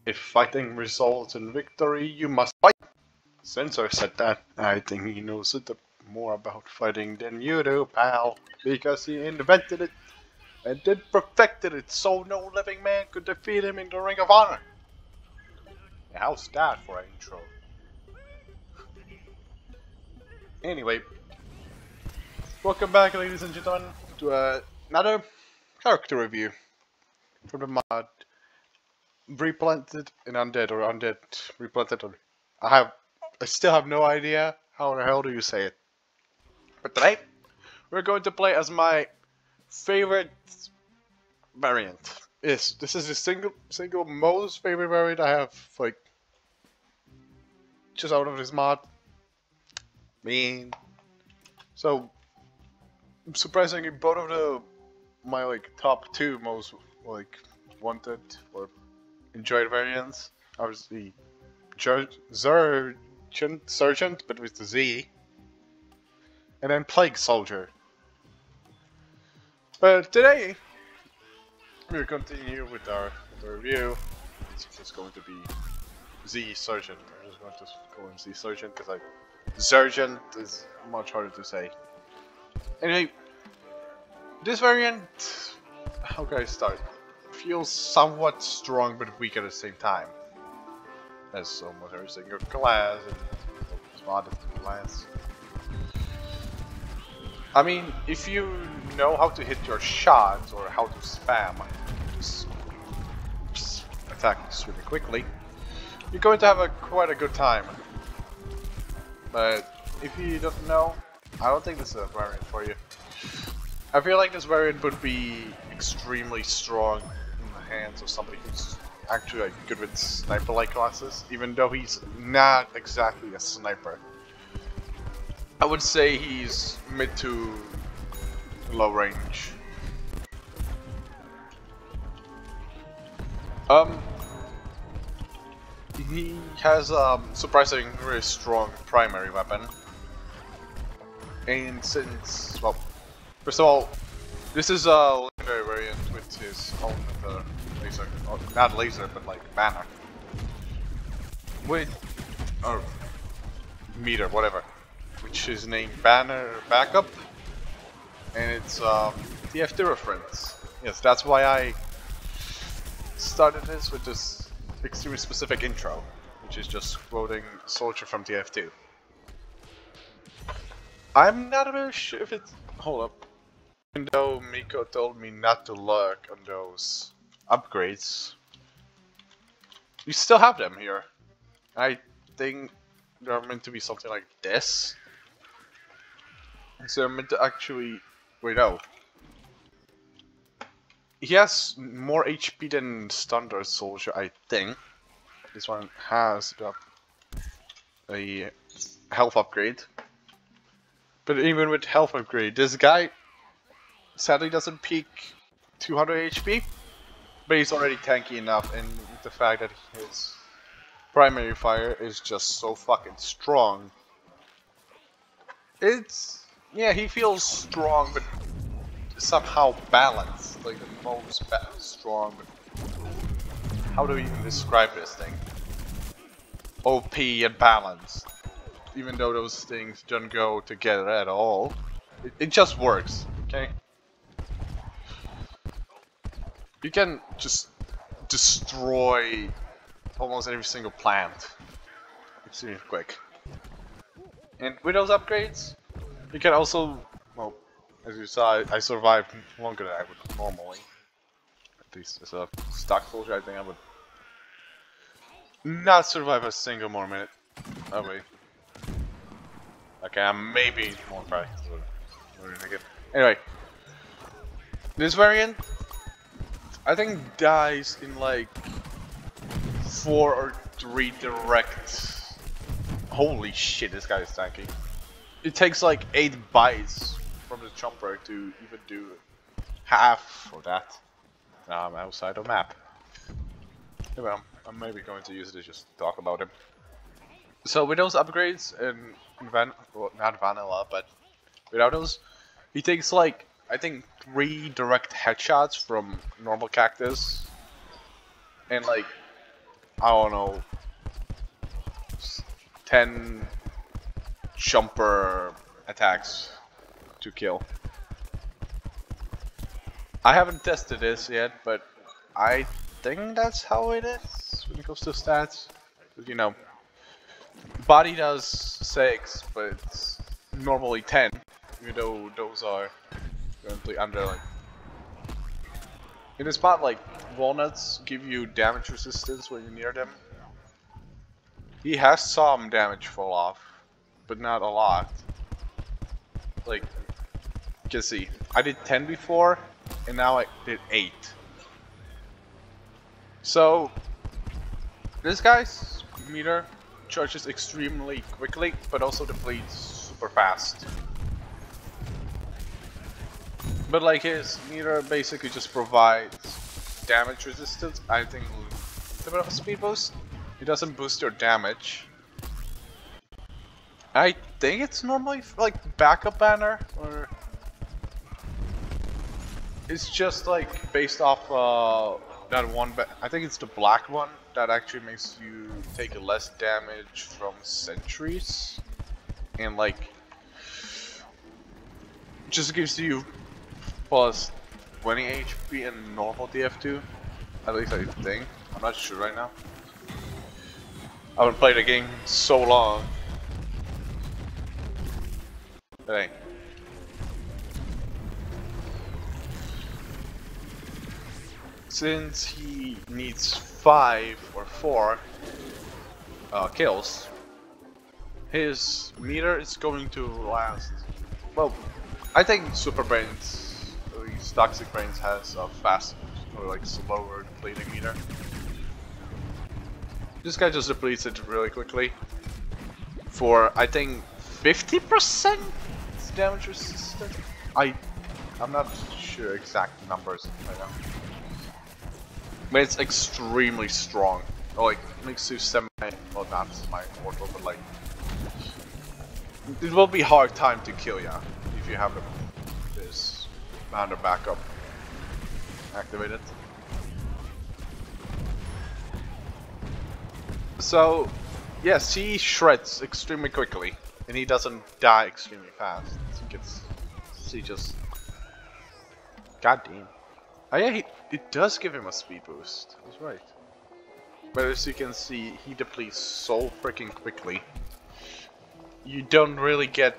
If fighting results in victory, you must fight. Sensor said that. I think he knows it more about fighting than you do, pal. Because he invented it and then perfected it so no living man could defeat him in the Ring of Honor. How's that for an intro? Anyway, welcome back, ladies and gentlemen, to another character review from the mod Replanted and Undead, or Undead Replanted. I still have no idea how the hell do you say it. But today, we're going to play as my favorite variant. This is the single most favorite variant I have, like, just out of this mod. So, surprisingly, both of my top two most wanted or enjoyed variants are the Sergeant, but with the Z, and then Plague Soldier. But today, we'll continue with our review. It's just going to be Z Sergeant. I'm just going to call him Z Sergeant because Sergeant is much harder to say. Anyway, this variant, how can I start? Feels somewhat strong but weak at the same time. As almost every single class and modded class. I mean, if you know how to hit your shots or how to spam, just attack this really quickly, you're going to have quite a good time. But if you don't know, I don't think this is a variant for you. I feel like this variant would be extremely strong in the hands of somebody who's actually good with sniper-like classes, even though he's not exactly a sniper. I would say he's mid to low range. He has surprisingly very strong primary weapon. And since, well, first of all, this is a legendary variant with his own laser, or not laser, but like banner. Or meter, whatever. Which is named Banner Backup. And it's TF2 reference. Yes, that's why I started this with this extremely specific intro, which is just quoting Soldier from TF2. I'm not really sure if it's... Hold up. Even though Miko told me not to look on those upgrades, you still have them here. I think they're meant to be something like this. So they're meant to actually... Wait, no. He has more HP than Standard Soldier, I think. This one has a health upgrade. But even with health upgrade, this guy sadly doesn't peak 200 HP. But he's already tanky enough, and the fact that his primary fire is just so fucking strong. It's... yeah, he feels strong, but somehow balanced. Like the most strong, but how do we even describe this thing? OP and balanced. Even though those things don't go together at all. It just works, okay? You can just destroy almost every single plant extremely quick. And with those upgrades, you can also, well, as you saw, I survived longer than I would normally. At least as a stock soldier, I think I would not survive a single more minute. Oh wait. Okay, I'm maybe more practice. Anyway, this variant, I think, dies in like 4 or 3 direct. Holy shit, this guy is tanky. It takes like 8 bites from the chomper to even do half of that. Now I'm outside the map. Anyway, I'm maybe going to use it to just talk about him. So with those upgrades and well, not vanilla, but without those, he takes like, I think, 3 direct headshots from normal cactus, and like I don't know, 10 chomper attacks to kill. I haven't tested this yet, but I think that's how it is when it comes to stats. You know, body does 6, but it's normally 10, even though those are currently under like. In a spot like walnuts give you damage resistance when you're near them. He has some damage fall off, but not a lot. Like, you can see, I did 10 before, and now I did 8. So, this guy's meter charges extremely quickly, but also depletes super fast. But like his meter basically just provides damage resistance, I think a bit of a speed boost. It doesn't boost your damage. I think it's normally like backup banner, or it's just like based off that one. I think it's the black one that actually makes you take less damage from sentries, and like just gives you plus 20 HP and normal DF2. At least I think. I'm not sure right now. I haven't played the game so long. But hey. Since he needs 5 or 4 kills, his meter is going to last. Well, I think Super Brains, at least Toxic Brains, has a fast or like slower depleting meter. This guy just depletes it really quickly. For I think 50% damage resistant. I'm not sure exact numbers right now. But it's extremely strong. Oh, like makes you well, not semi-mortal, but like it will be hard time to kill ya if you have this banner backup activated. So, yes, he shreds extremely quickly, and he doesn't die extremely fast. He just, god damn. Oh yeah, it does give him a speed boost. That's right. But as you can see, he depletes so freaking quickly. You don't really get.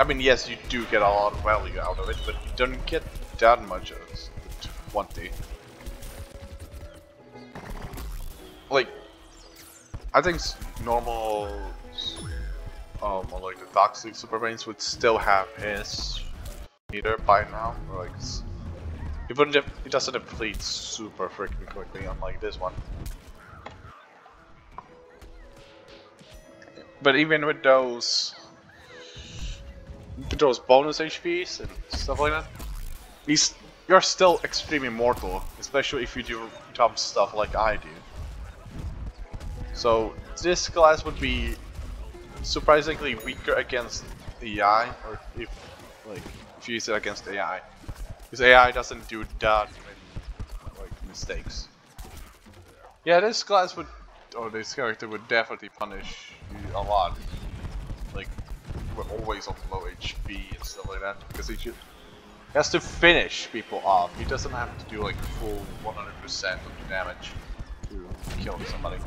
I mean, yes, you do get a lot of value out of it, but you don't get that much as 20. Like, I think normal, like the Toxic Super Brains would still have his meter by now. Or like, it doesn't deplete super freaking quickly, unlike this one. But even with those bonus HPs and stuff like that, you're still extremely mortal, especially if you do dumb stuff like I do. So this class would be surprisingly weaker against AI, or if you use it against AI, because AI doesn't do that many like mistakes. Yeah, this class would, or this character would definitely punish you a lot. Like, we're always on low HP and stuff like that, because he has to finish people off. He doesn't have to do like full 100% of the damage to kill somebody.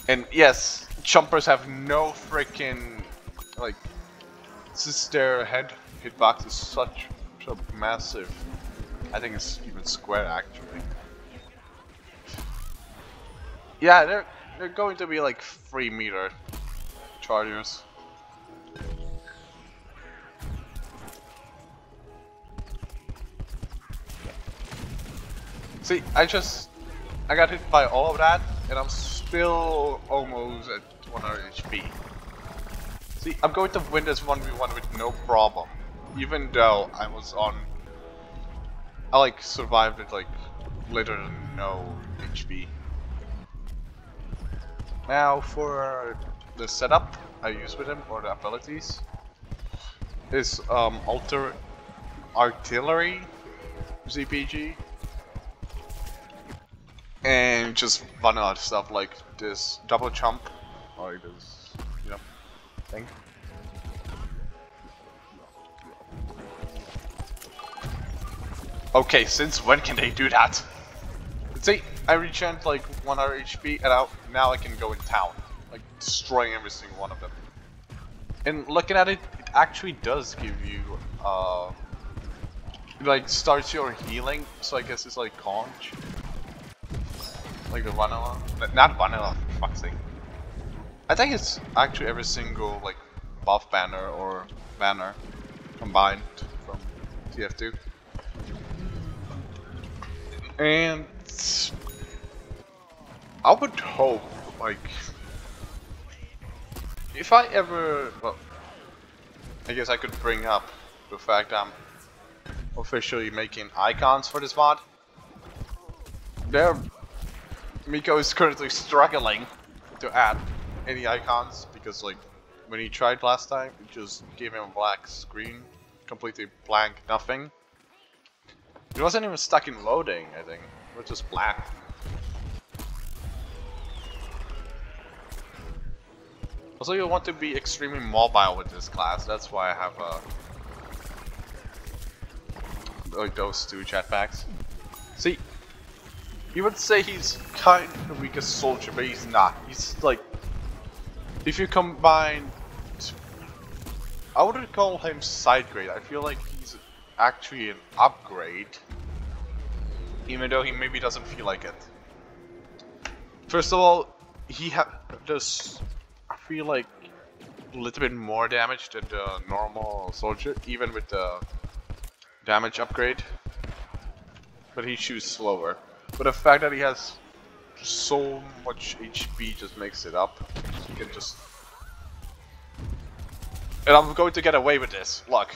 And yes, chompers have no freaking, like, since their hitbox is such a massive, I think it's even square actually. Yeah, they're going to be like 3 meter chargers. See, I got hit by all of that, and I'm still almost at 100 HP. See, I'm going to win this 1v1 with no problem, even though I like survived with like literally no HP. Now for the setup I use with him, or the abilities, is artillery ZPG. and just vanilla stuff like this double jump or this, you know, thing. Okay, since when can they do that? See, I regen like 100 HP and now I can go in town, like destroying every single one of them. And looking at it, it actually does give you, like starts your healing, so I guess it's like conch. Like the vanilla, not vanilla, for fuck's sake. I think it's actually every single like buff banner or banner combined from TF2. And I would hope, like, if I ever, well, I guess I could bring up the fact I'm officially making icons for this mod. Miko is currently struggling to add any icons because, like, when he tried last time, it just gave him a black screen, completely blank, nothing. It wasn't even stuck in loading, I think. It was just black. Also, you want to be extremely mobile with this class. That's why I have like those two jetpacks. See, you would say he's kind of the weakest soldier, but he's not. He's like, if you combine, I wouldn't call him side grade. I feel like he's actually an upgrade, even though he maybe doesn't feel like it. First of all, he does, I feel like, a little bit more damage than the normal soldier, even with the damage upgrade. But he shoots slower. But the fact that he has so much HP just makes it up. You can just... And I'm going to get away with this. Look.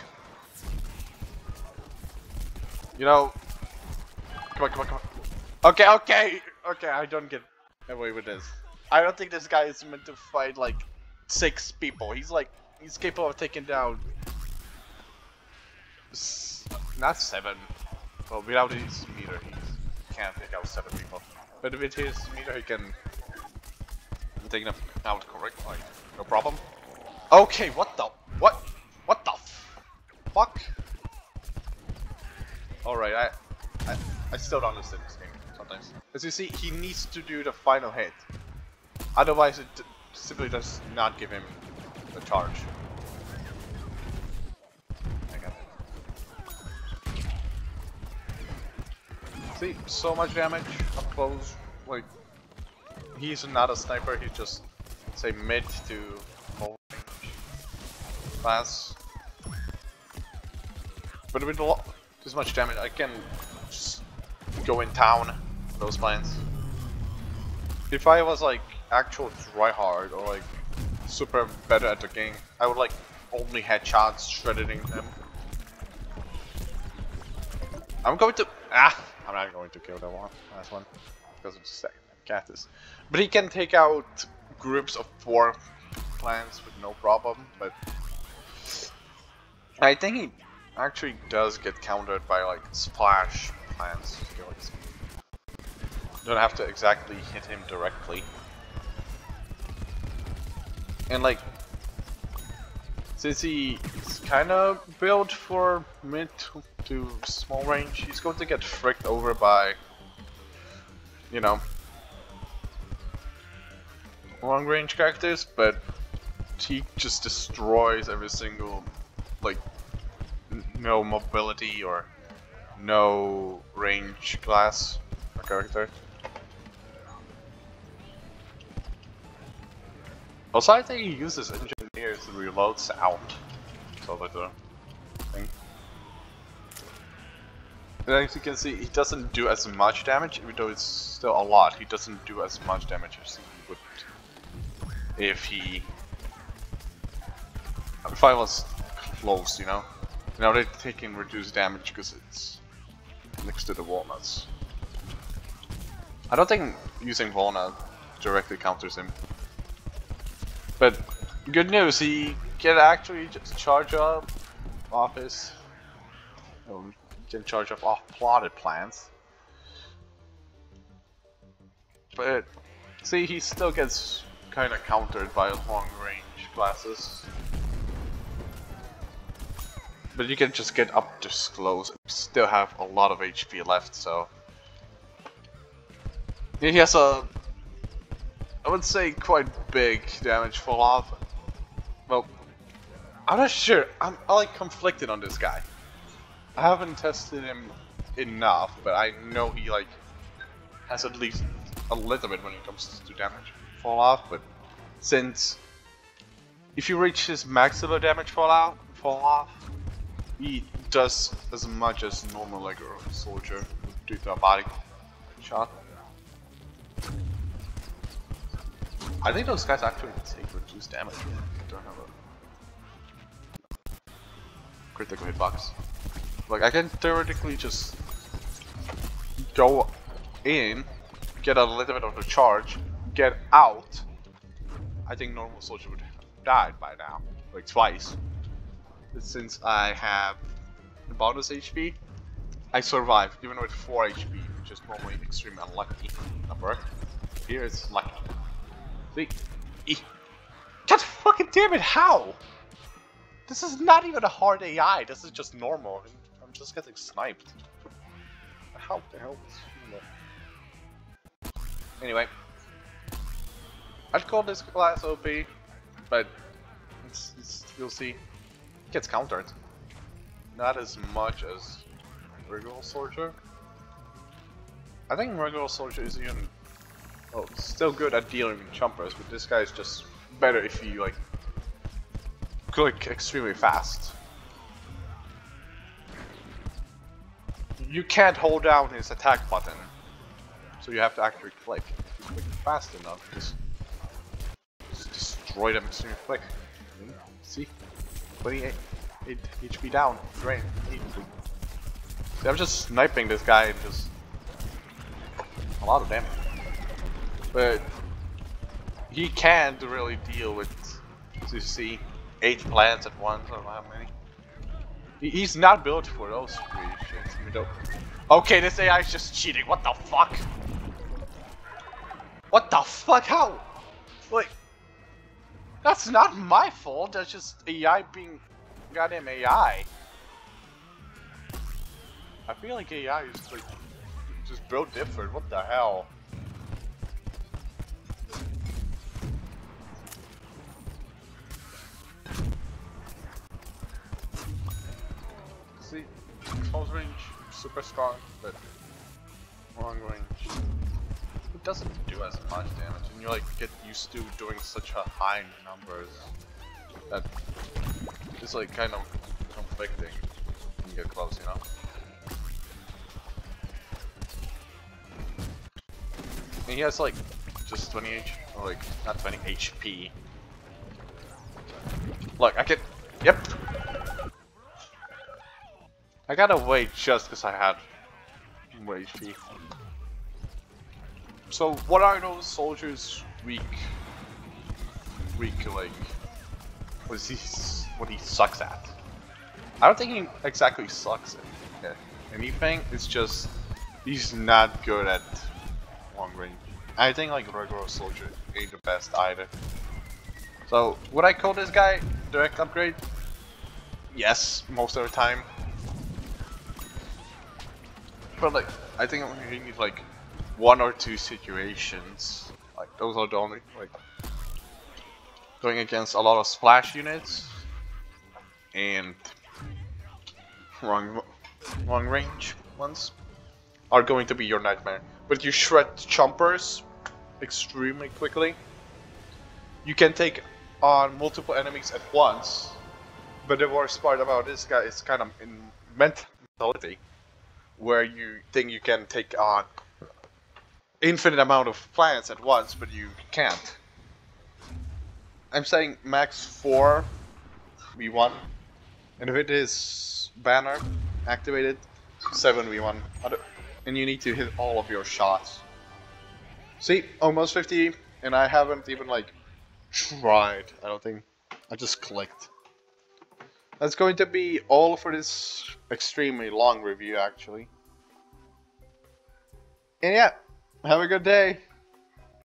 You know... Come on, come on, come on. Okay, I don't get away with this. I don't think this guy is meant to fight like 6 people. He's capable of taking down... not 7. Well, without his meter, he can't take out 7 people. But with his meter, he can take them out correctly. Like, no problem. Okay, what the fuck? Alright, I still don't understand this game sometimes. As you see, he needs to do the final hit. Otherwise, it simply does not give him the charge. See, so much damage up close. Like, he's not a sniper, he's just, say, mid to full range class. But with this much damage, I can just go in town with those plans. If I was like actual tryhard or like super better at the game, I would like only headshots, shredding them. I'm not going to kill the last one because it's a cactus. But he can take out groups of 4 plants with no problem. But I think he actually does get countered by like splash plants. Don't have to exactly hit him directly. And like, since he's kind of built for mid to small range, he's going to get fricked over by, you know, long range characters, but he just destroys every single, like, no mobility or no range class or character. Also, I think he uses engineers to reload sound. So that's a thing. And as you can see, he doesn't do as much damage, even though it's still a lot. He doesn't do as much damage as he would if I was close, you know? Now they're taking reduced damage because it's next to the walnuts. I don't think using walnut directly counters him. But good news, he can actually just charge up off his... can charge up off plotted plants. But see, he still gets kind of countered by long range classes. But you can just get up this close and still have a lot of HP left, so... He has a... I would say quite big damage fall off. Well, I'm not sure. I'm like conflicted on this guy. I haven't tested him enough, but I know he like has at least a little bit when it comes to damage fall off. But since if you reach his maximum damage fall off, he does as much as normal like a soldier would do to a body shot. I think those guys actually take reduced damage. I don't have a critical hitbox. Like I can theoretically just go in, get a little bit of the charge, get out. I think normal soldier would have died by now, like twice. But since I have the bonus HP, I survived even with 4 HP, which is normally extremely unlucky number. Here it's lucky. See? God fucking damn it, how? This is not even a hard AI, this is just normal. I'm just getting sniped. How the hell is... Anyway. I'd call this class OP, but you'll see. It gets countered. Not as much as regular soldier. I think regular soldier is even still good at dealing with chompers, but this guy is just better if you like click extremely fast. You can't hold down his attack button, so you have to actually click. If you click fast enough, just destroy them extremely quick. See? 28 HP down, drain. See, I'm just sniping this guy and just a lot of damage. But he can't really deal with, you see, 8 plants at once or how many. He's not built for those weird shit. Okay, this AI is just cheating. What the fuck? What the fuck? How? Like, that's not my fault. That's just AI being goddamn AI. I feel like AI is like just built different. What the hell? See, close range, super strong, but long range, it doesn't do as much damage, and you like get used to doing such a high numbers that it's like kind of conflicting when you get close, you know. And he has like just 20 HP, or like not 20 HP. Look, I can, yep. I gotta wait just because I had more HP. So what are those soldiers weak like what he sucks at? I don't think he exactly sucks at anything, it's just he's not good at long range. I think like regular soldier ain't the best either. So would I call this guy direct upgrade? Yes, most of the time. But like, I think you need like 1 or 2 situations. Like those are the only like going against a lot of splash units and long range ones are going to be your nightmare. But you shred chompers extremely quickly. You can take on multiple enemies at once. But the worst part about this guy is kind of in mentality, where you think you can take on infinite amount of plants at once, but you can't. I'm saying max 4 v1, and if it is banner activated, 7 v1, and you need to hit all of your shots. See, almost 50, and I haven't even like tried. I don't think, I just clicked. That's going to be all for this extremely long review, actually. And yeah, have a good day.